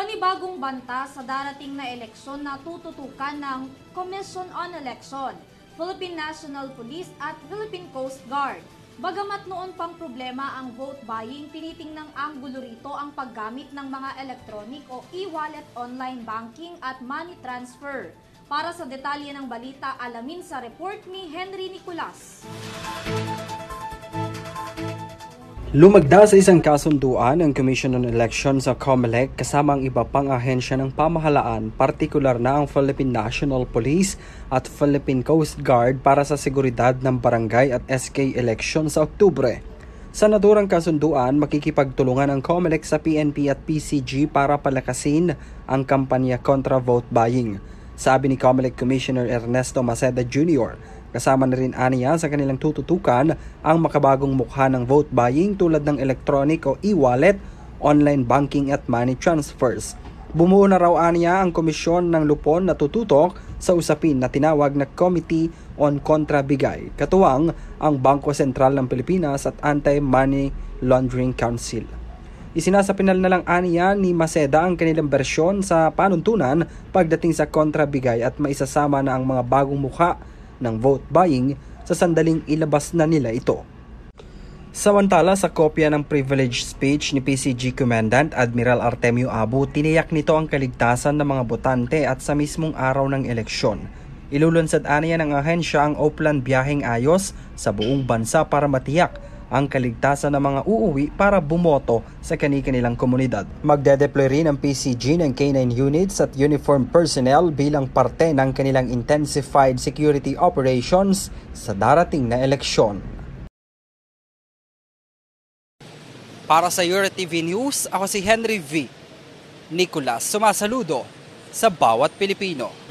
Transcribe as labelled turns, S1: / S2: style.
S1: Panibagong banta sa darating na eleksyon na tututukan ng Commission on Election, Philippine National Police at Philippine Coast Guard. Bagamat noon pang problema ang vote buying, tinitingnang anggulo rito ang paggamit ng mga electronic o e-wallet, online banking at money transfer. Para sa detalye ng balita, alamin sa report ni Henry Nicolas.
S2: Lumagda sa isang kasunduan ang Commission on Election sa COMELEC kasama ang iba pang ahensya ng pamahalaan, partikular na ang Philippine National Police at Philippine Coast Guard para sa seguridad ng barangay at SK election sa Oktubre. Sa naturang kasunduan, makikipagtulungan ang COMELEC sa PNP at PCG para palakasin ang kampanya kontra vote buying. Sabi ni COMELEC Commissioner Ernesto Maceda Jr., kasama na rin aniya sa kanilang tututukan ang makabagong mukha ng vote buying tulad ng electronic o e-wallet, online banking at money transfers. Bumuo na raw aniya ang komisyon ng lupon na tututok sa usapin na tinawag na Committee on Kontrabigay, katuwang ang Bangko Sentral ng Pilipinas at Anti-Money Laundering Council. Isinasapinal na lang aniya ni Maceda ang kanilang bersyon sa panuntunan pagdating sa kontrabigay at maisasama na ang mga bagong mukha ng vote buying sa sandaling ilabas na nila ito. Samantala, sa kopya ng privilege speech ni PCG Commandant Admiral Artemio Abu, tiniyak nito ang kaligtasan ng mga botante at sa mismong araw ng eleksyon. Ilulunsad aniya ng ahensya ang Oplan Biyaheng Ayos sa buong bansa para matiyak ang kaligtasan ng mga uuwi para bumoto sa kani-kanilang komunidad. Magdedeploy rin ang PCG ng K9 units at uniform personnel bilang parte ng kanilang intensified security operations sa darating na eleksyon. Para sa EuroTV News, ako si Henry V. Nicolas, sumasaludo sa bawat Pilipino.